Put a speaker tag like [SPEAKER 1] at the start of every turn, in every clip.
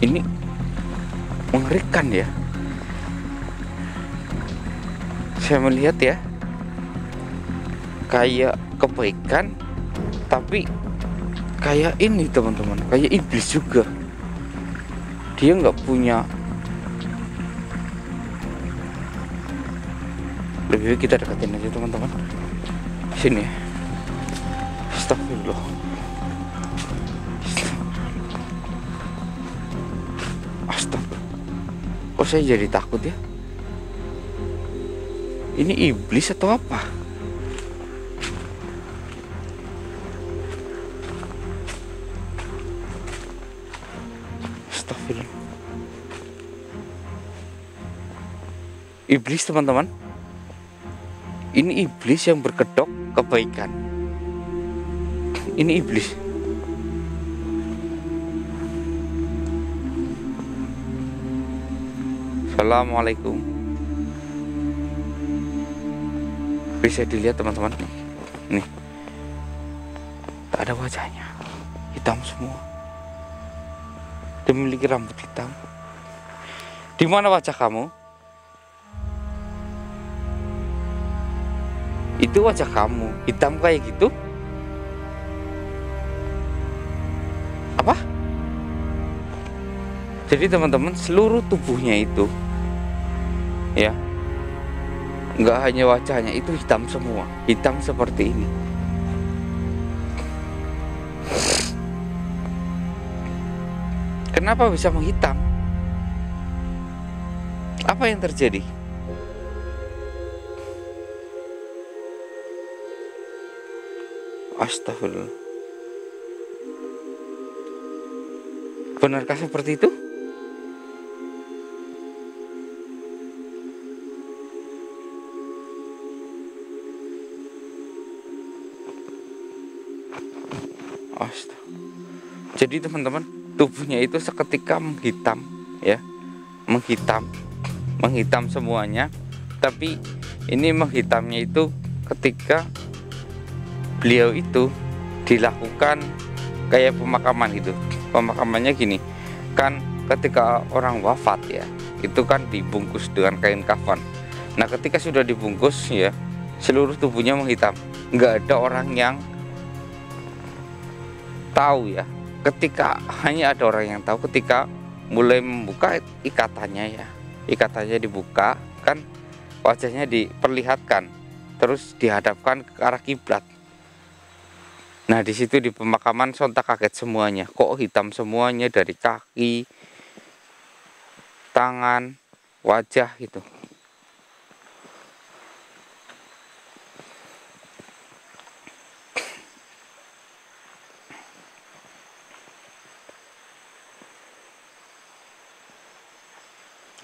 [SPEAKER 1] Ini mengerikan ya. Saya melihat ya, kayak kebaikan, tapi kayak ini teman-teman, kayak iblis juga. Dia nggak punya. Lebih baik kita deketin aja teman-teman. Sini. Astagfirullah. Astagfirullah. Kok saya jadi takut ya? Ini iblis atau apa? Astagfirullah. Iblis teman-teman. Ini iblis yang berkedok kebaikan. Ini iblis. Assalamualaikum. Bisa dilihat teman-teman. Nih. Tak ada wajahnya. Hitam semua. Dia memiliki rambut hitam. Di mana wajah kamu? Itu wajah kamu, hitam kayak gitu? Apa? Jadi teman-teman, seluruh tubuhnya itu, ya, nggak hanya wajahnya, itu hitam semua, hitam seperti ini. Kenapa bisa menghitam? Apa yang terjadi? Astagfirullah. Benarkah seperti itu? Astaga. Jadi teman-teman, tubuhnya itu seketika menghitam, ya, menghitam semuanya. Tapi ini menghitamnya itu ketika beliau itu dilakukan kayak pemakaman gitu. Pemakamannya gini, kan ketika orang wafat ya, itu kan dibungkus dengan kain kafan. Nah ketika sudah dibungkus ya, seluruh tubuhnya menghitam. Nggak ada orang yang tahu ya. Ketika hanya ada orang yang tahu ketika mulai membuka ikatannya ya, ikatannya dibuka kan, wajahnya diperlihatkan, terus dihadapkan ke arah kiblat. Nah di situ di pemakaman sontak kaget semuanya, kok hitam semuanya dari kaki, tangan, wajah gitu.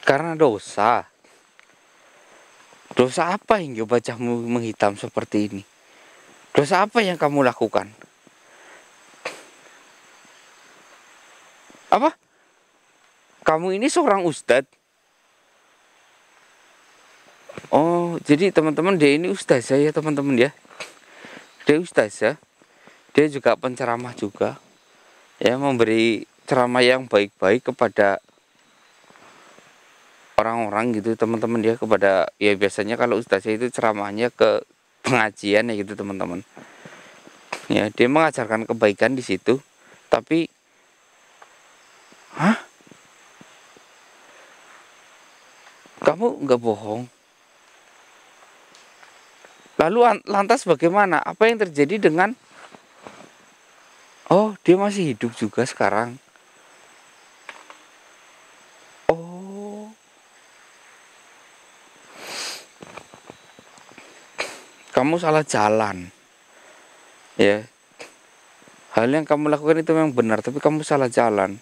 [SPEAKER 1] Karena dosa. Dosa apa hingga wajahmu menghitam seperti ini? Dosa apa yang kamu lakukan? Apa? Kamu ini seorang ustadz? Oh, jadi teman-teman, dia ini ustazah ya teman-teman ya. Dia ustazah. Dia juga penceramah juga. Ya, memberi ceramah yang baik-baik kepada orang-orang gitu teman-teman ya, kepada ya biasanya kalau ustazah itu ceramahnya ke pengajian ya gitu teman-teman. Ya, dia mengajarkan kebaikan di situ. Tapi hah? Kamu nggak bohong? Lalu lantas bagaimana? Apa yang terjadi dengan oh, dia masih hidup juga sekarang? Oh. Kamu salah jalan. Ya. Hal yang kamu lakukan itu memang benar, tapi kamu salah jalan.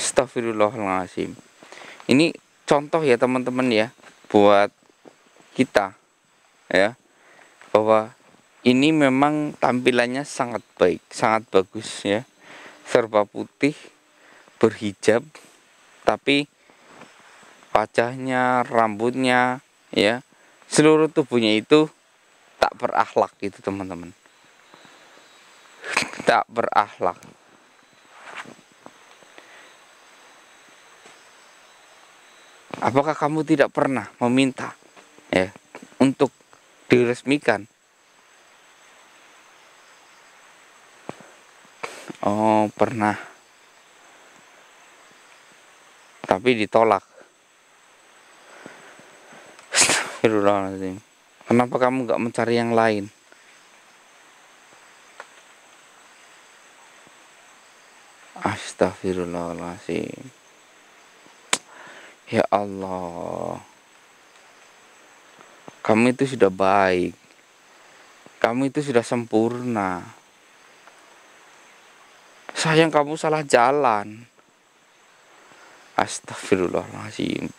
[SPEAKER 1] Astagfirullahaladzim. Ini contoh ya teman-teman ya, buat kita ya, bahwa ini memang tampilannya sangat baik, sangat bagus ya, serba putih, berhijab, tapi wajahnya, rambutnya ya, seluruh tubuhnya itu tak berakhlak gitu teman-teman. Tak berakhlak. Apakah kamu tidak pernah meminta ya untuk diresmikan? Oh, pernah. Tapi ditolak. Astagfirullahaladzim. Kenapa kamu gak mencari yang lain? Astagfirullahaladzim. Ya Allah. Kamu itu sudah baik. Kamu itu sudah sempurna. Sayang kamu salah jalan. Astagfirullahaladzim.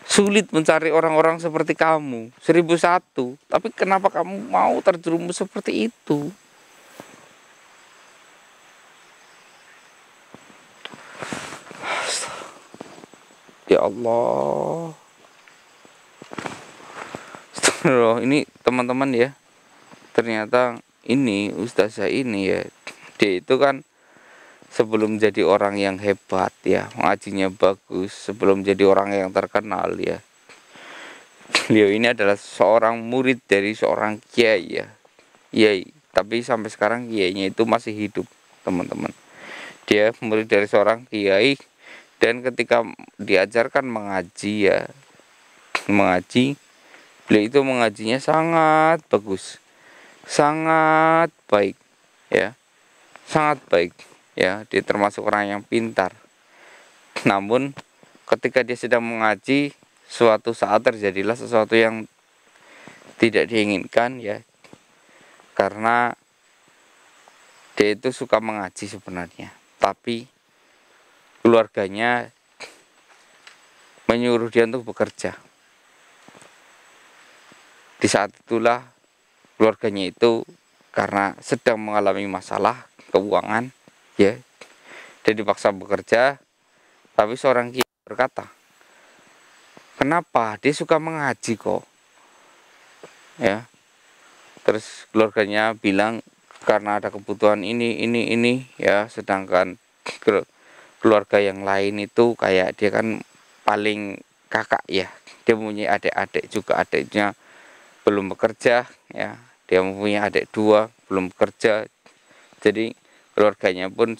[SPEAKER 1] Sulit mencari orang-orang seperti kamu. 1001. Tapi kenapa kamu mau terjerumus seperti itu? Ya Allah. Astagfirullah. Ini teman-teman ya. Ternyata ini ustazah ini ya. Dia itu kan sebelum jadi orang yang hebat ya, ngajinya bagus, sebelum jadi orang yang terkenal ya, beliau ini adalah seorang murid dari seorang kiai ya, tapi sampai sekarang kiainya itu masih hidup teman-teman. Dia murid dari seorang kiai, dan ketika diajarkan mengaji ya, beliau itu mengajinya sangat bagus, sangat baik ya, sangat baik. Ya, dia termasuk orang yang pintar. Namun ketika dia sedang mengaji, suatu saat terjadilah sesuatu yang tidak diinginkan ya. Karena dia itu suka mengaji sebenarnya, tapi keluarganya menyuruh dia untuk bekerja. Di saat itulah keluarganya itu karena sedang mengalami masalah keuangan ya, dia dipaksa bekerja. Tapi seorang kiai berkata, kenapa dia suka mengaji kok ya. Terus keluarganya bilang karena ada kebutuhan ini ya, sedangkan keluarga yang lain itu kayak dia kan paling kakak ya, dia mempunyai adik-adik juga, adiknya belum bekerja ya, dia mempunyai adik 2 belum bekerja. Jadi keluarganya pun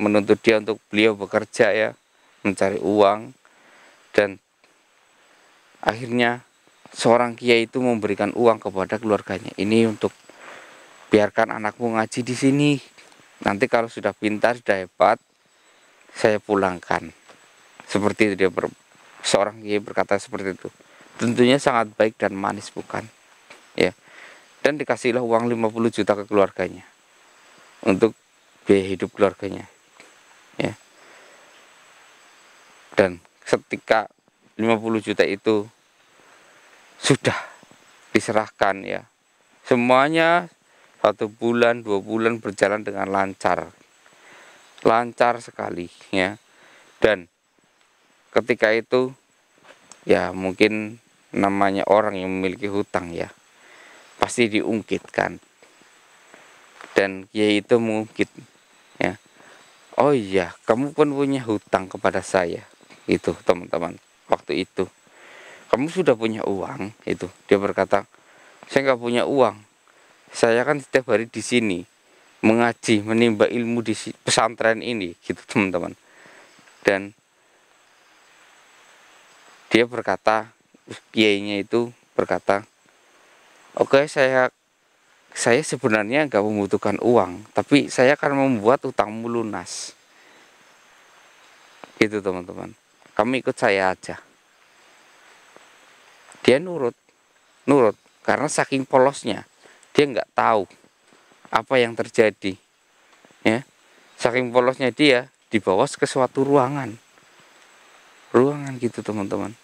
[SPEAKER 1] menuntut dia untuk beliau bekerja ya, mencari uang. Dan akhirnya seorang kiai itu memberikan uang kepada keluarganya, ini untuk biarkan anakmu ngaji di sini, nanti kalau sudah pintar, sudah hebat, saya pulangkan. Seperti itu seorang kiai berkata seperti itu. Tentunya sangat baik dan manis bukan ya. Dan dikasihlah uang 50 juta ke keluarganya untuk biaya hidup keluarganya ya. Dan ketika 50 juta itu sudah diserahkan ya, semuanya 1 bulan 2 bulan berjalan dengan lancar sekali ya. Dan ketika itu ya, mungkin namanya orang yang memiliki hutang ya, pasti diungkitkan. Dan kiai itu mengungkit ya, oh iya kamu pun punya hutang kepada saya. Itu teman-teman, waktu itu kamu sudah punya uang itu. Dia berkata, saya nggak punya uang, saya kan setiap hari di sini mengaji, menimba ilmu di pesantren ini gitu teman-teman. Dan dia berkata, kiainya itu berkata, oke, saya sebenarnya nggak membutuhkan uang, tapi saya akan membuat utangmu lunas. Gitu teman-teman, kamu ikut saya aja. Dia nurut karena saking polosnya, dia nggak tahu apa yang terjadi ya. Saking polosnya dia dibawa ke suatu ruangan gitu teman-teman.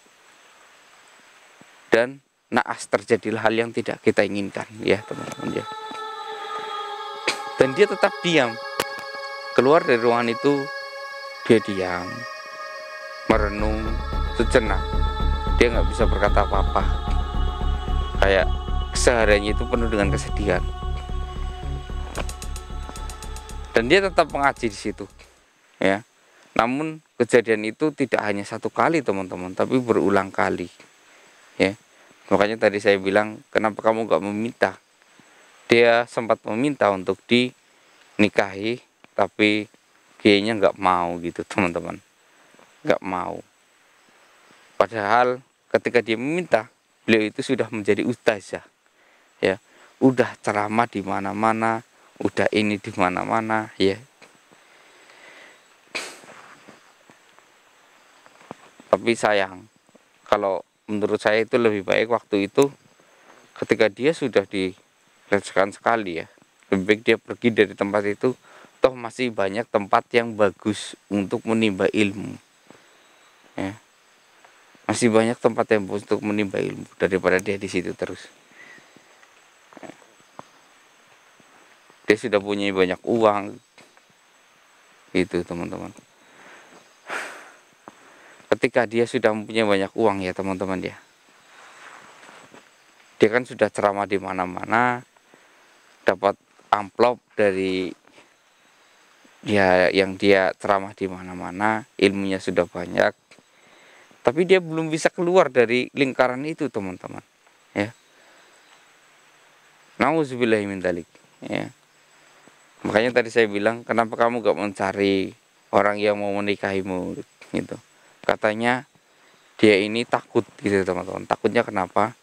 [SPEAKER 1] Dan naas terjadilah hal yang tidak kita inginkan ya teman-teman ya. Dan dia tetap diam. Keluar dari ruangan itu, dia diam, merenung sejenak. Dia nggak bisa berkata apa-apa. Kayak kesehariannya itu penuh dengan kesedihan. Dan dia tetap mengaji di situ ya. Namun kejadian itu tidak hanya satu kali teman-teman, tapi berulang kali ya. Makanya tadi saya bilang, kenapa kamu gak meminta? Dia sempat meminta untuk dinikahi, tapi kayaknya nggak mau gitu teman-teman, nggak mau. Padahal ketika dia meminta, beliau itu sudah menjadi ustazah ya, udah ceramah di mana-mana, udah ini di mana-mana ya. Tapi sayang, kalau menurut saya itu lebih baik waktu itu ketika dia sudah dilecehkan sekali ya, lebih baik dia pergi dari tempat itu. Toh masih banyak tempat yang bagus untuk menimba ilmu ya. Masih banyak tempat yang bagus untuk menimba ilmu daripada dia di situ terus. Dia sudah punya banyak uang gitu teman-teman. Ketika dia sudah mempunyai banyak uang ya teman-teman ya, dia kan sudah ceramah di mana-mana, dapat amplop dari ya yang dia ceramah di mana-mana, ilmunya sudah banyak, tapi dia belum bisa keluar dari lingkaran itu teman-teman ya. Nauzubillahi min dzalik ya. Makanya tadi saya bilang, kenapa kamu gak mencari orang yang mau menikahimu gitu. Katanya dia ini takut gitu teman-teman. Takutnya kenapa?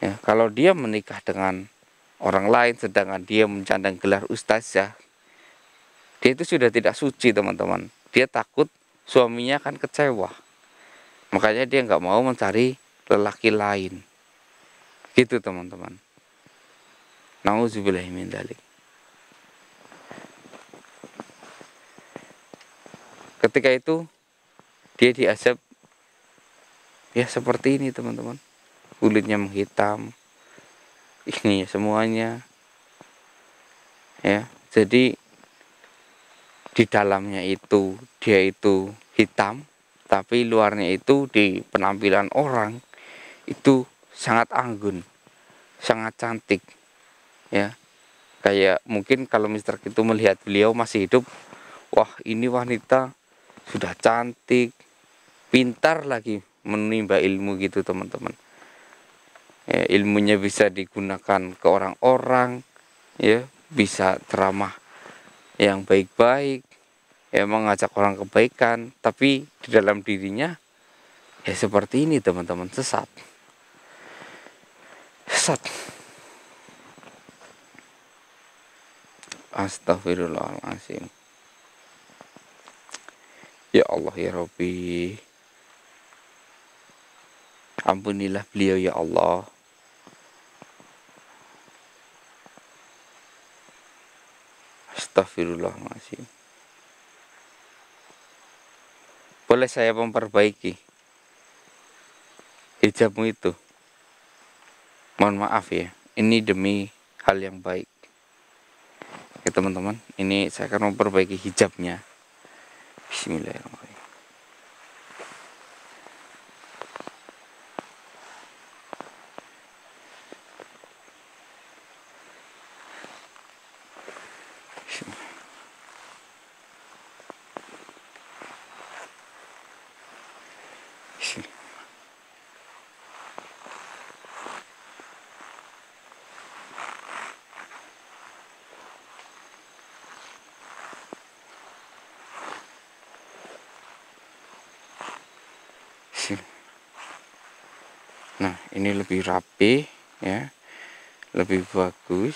[SPEAKER 1] Ya, kalau dia menikah dengan orang lain sedangkan dia mencandang gelar ustazah, dia itu sudah tidak suci teman-teman. Dia takut suaminya akan kecewa. Makanya dia nggak mau mencari lelaki lain. Gitu teman-teman. Nauzubillahi min dzalik. Ketika itu dia diazab ya seperti ini teman-teman. Kulitnya menghitam, ini semuanya ya. Jadi di dalamnya itu dia itu hitam, tapi luarnya itu di penampilan orang itu sangat anggun, sangat cantik ya. Kayak mungkin kalau Mister itu melihat beliau masih hidup, wah ini wanita sudah cantik, pintar lagi menimba ilmu gitu teman-teman ya. Ilmunya bisa digunakan ke orang-orang ya, bisa ceramah yang baik-baik ya, mengajak orang kebaikan, tapi di dalam dirinya ya seperti ini teman-teman, sesat. Astagfirullahaladzim. Ya Allah ya Rabbi, ampunilah beliau ya Allah. Astagfirullahaladzim. Boleh saya memperbaiki hijabmu itu? Mohon maaf ya, ini demi hal yang baik ya teman-teman. Ini saya akan memperbaiki hijabnya. Bismillahirrahmanirrahim. Nah ini lebih rapi ya, lebih bagus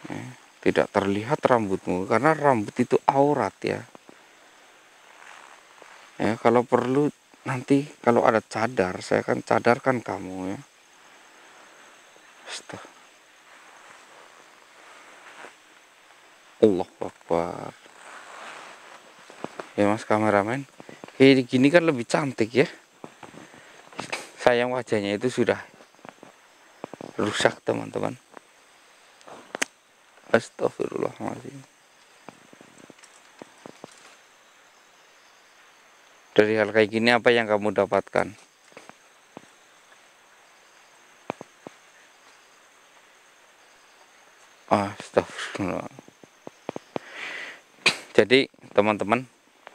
[SPEAKER 1] ya. Tidak terlihat rambutmu, karena rambut itu aurat ya. Ya kalau perlu nanti kalau ada cadar, saya akan cadarkan kamu ya. Allahu Akbar. Ya mas kameramen, kayak gini kan lebih cantik ya. Sayang wajahnya itu sudah rusak teman-teman. Astagfirullahaladzim. Dari hal kayak gini apa yang kamu dapatkan? Astagfirullah. Jadi teman-teman,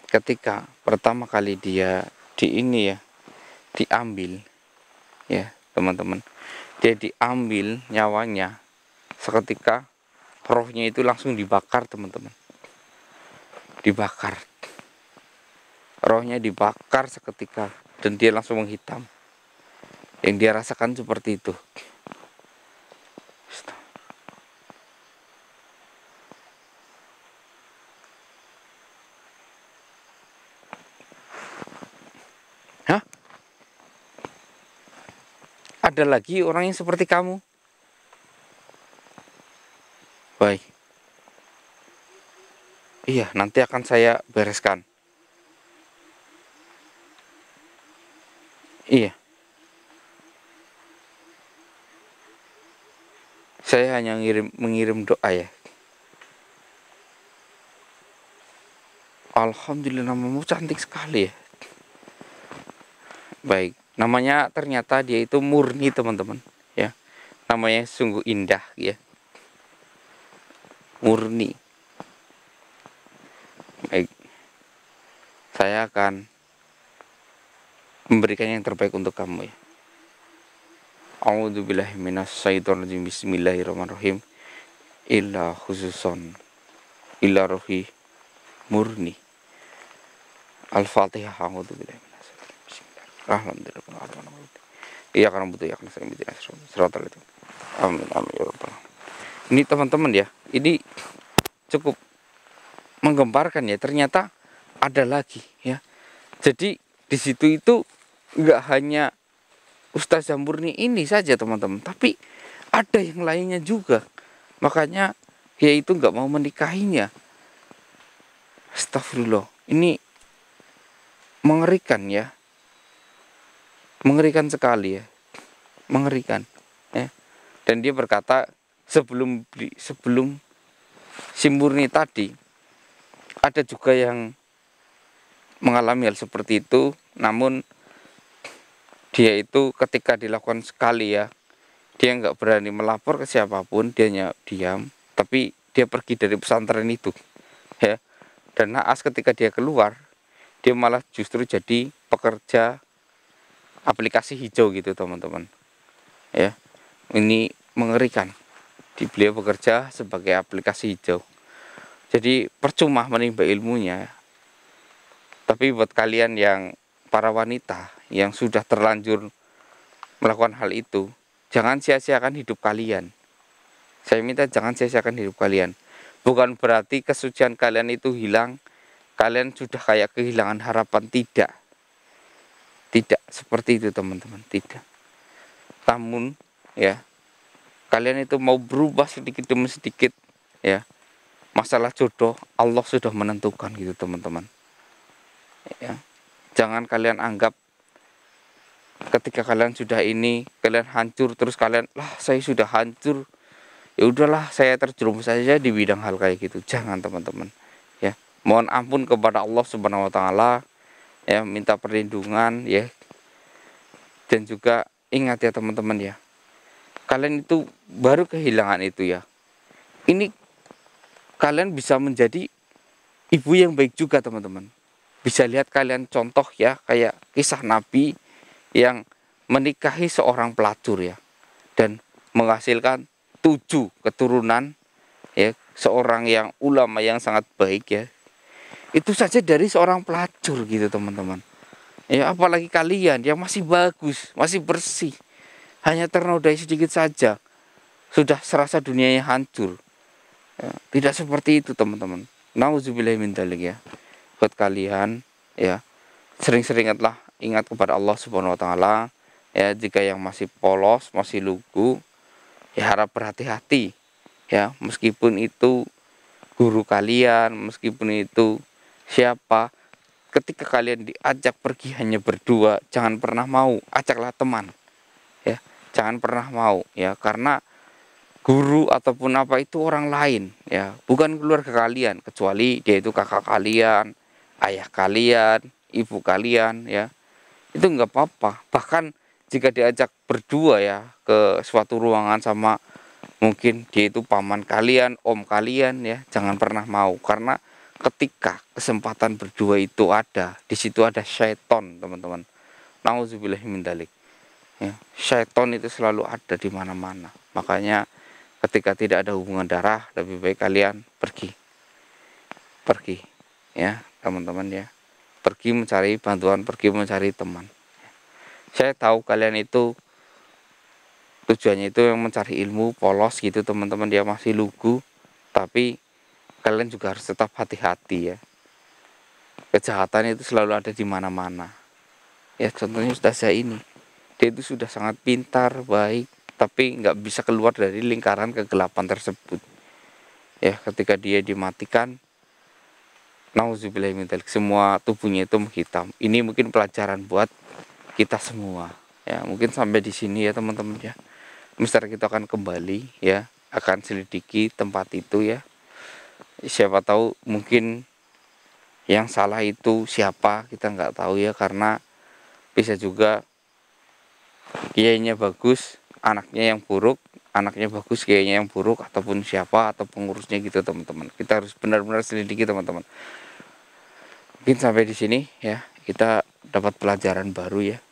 [SPEAKER 1] ketika pertama kali dia diambil ya teman-teman, dia diambil nyawanya, seketika rohnya itu langsung dibakar teman-teman, dibakar, rohnya dibakar seketika dan dia langsung menghitam. Yang dia rasakan seperti itu. Hah? Ada lagi orang yang seperti kamu? Baik. Iya, nanti akan saya bereskan. Iya. Saya hanya mengirim doa ya. Alhamdulillah, namamu cantik sekali ya. Baik, namanya ternyata dia itu Murni teman-teman ya. Namanya sungguh indah ya. Murni. Baik. Saya akan memberikan yang terbaik untuk kamu ya. A'udzubillahi minasyaitonirrajim. Bismillahirrahmanirrahim. Illa khususon illa rohi Murni. Al-Fatihah. A'udzubillahi minasyaitonirrajim. Alhamdulillah. Iya karena butuh ya karena saya bicara seratal itu. Amin amin ya rabbal. Ini teman-teman ya, ini cukup menggemparkan ya. Ternyata ada lagi ya. Jadi di situ itu nggak hanya Ustazah Murni ini saja teman-teman, tapi ada yang lainnya juga. Makanya dia itu nggak mau menikahinya. Astagfirullah, ini mengerikan ya, mengerikan sekali ya, mengerikan ya. Dan dia berkata sebelum si Murni tadi ada juga yang mengalami hal seperti itu, namun dia itu ketika dilakukan sekali ya, dia nggak berani melapor ke siapapun, dia hanya diam, tapi dia pergi dari pesantren itu ya. Dan naas ketika dia keluar, dia malah justru jadi pekerja aplikasi hijau gitu teman-teman ya. Ini mengerikan, beliau bekerja sebagai aplikasi hijau. Jadi percuma menimba ilmunya. Tapi buat kalian yang para wanita yang sudah terlanjur melakukan hal itu, jangan sia-siakan hidup kalian. Saya minta jangan sia-siakan hidup kalian. Bukan berarti kesucian kalian itu hilang, kalian sudah kayak kehilangan harapan. Tidak. Tidak seperti itu teman-teman, tidak. Namun ya, kalian itu mau berubah sedikit demi sedikit ya. Masalah jodoh Allah sudah menentukan gitu teman-teman. Ya. Jangan kalian anggap ketika kalian sudah ini, kalian hancur terus kalian, lah saya sudah hancur, ya udahlah saya terjerumus saja di bidang hal kayak gitu. Jangan teman-teman ya. Mohon ampun kepada Allah Subhanahu wa taala ya, minta perlindungan ya. Dan juga ingat ya teman-teman ya, kalian itu baru kehilangan itu ya, ini kalian bisa menjadi ibu yang baik juga teman-teman. Bisa lihat kalian contoh ya, kayak kisah Nabi yang menikahi seorang pelacur ya, dan menghasilkan 7 keturunan ya, seorang yang ulama yang sangat baik ya. Itu saja dari seorang pelacur gitu teman-teman ya. Apalagi kalian yang masih bagus, masih bersih, hanya ternodai sedikit saja sudah serasa dunianya hancur ya. Tidak seperti itu teman-teman. Nauzubillahi min dzalik ya. Buat kalian ya, sering-sering ingat kepada Allah Subhanahu wa taala ya. Jika yang masih polos, masih lugu ya, harap berhati-hati ya. Meskipun itu guru kalian, meskipun itu siapa, ketika kalian diajak pergi hanya berdua, jangan pernah mau, ajaklah teman ya. Jangan pernah mau ya, karena guru ataupun apa itu orang lain ya, bukan keluarga kalian, kecuali dia itu kakak kalian, ayah kalian, ibu kalian ya. Itu nggak apa-apa. Bahkan jika diajak berdua ya ke suatu ruangan sama mungkin dia itu paman kalian, om kalian ya, jangan pernah mau, karena ketika kesempatan berdua itu ada, di situ ada syaiton, teman-teman. Nauzubillahi min dzalik. Ya, syaiton itu selalu ada di mana-mana. Makanya ketika tidak ada hubungan darah, lebih baik kalian pergi. Pergi, ya, teman-teman ya. Pergi mencari bantuan, pergi mencari teman. Saya tahu kalian itu tujuannya itu yang mencari ilmu, polos gitu, teman-teman, dia masih lugu, tapi kalian juga harus tetap hati-hati ya. Kejahatan itu selalu ada di mana-mana. Ya contohnya ustaz saya ini, dia itu sudah sangat pintar, baik, tapi nggak bisa keluar dari lingkaran kegelapan tersebut. Ya ketika dia dimatikan, nauzubillah min dzalik, semua tubuhnya itu menghitam. Ini mungkin pelajaran buat kita semua. Ya mungkin sampai di sini ya teman-teman ya. Mister kita akan kembali ya, akan selidiki tempat itu ya. Siapa tahu mungkin yang salah itu siapa, kita nggak tahu ya, karena bisa juga kiainya bagus, anaknya yang buruk, anaknya bagus, kiainya yang buruk, ataupun siapa, atau pengurusnya gitu teman-teman. Kita harus benar-benar selidiki teman-teman. Mungkin sampai di sini ya, kita dapat pelajaran baru ya,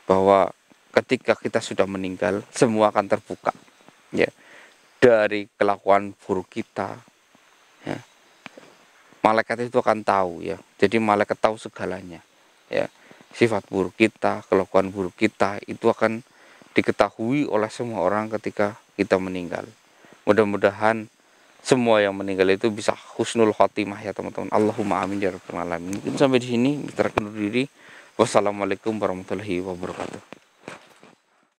[SPEAKER 1] bahwa ketika kita sudah meninggal, semua akan terbuka ya, dari kelakuan buruk kita ya. Malaikat itu akan tahu ya. Jadi malaikat tahu segalanya ya. Sifat buruk kita, kelakuan buruk kita itu akan diketahui oleh semua orang ketika kita meninggal. Mudah-mudahan semua yang meninggal itu bisa husnul khotimah ya teman-teman. Allahumma amin ya rabbal alamin. Mungkin sampai di sini kita undur diri. Wassalamualaikum warahmatullahi wabarakatuh.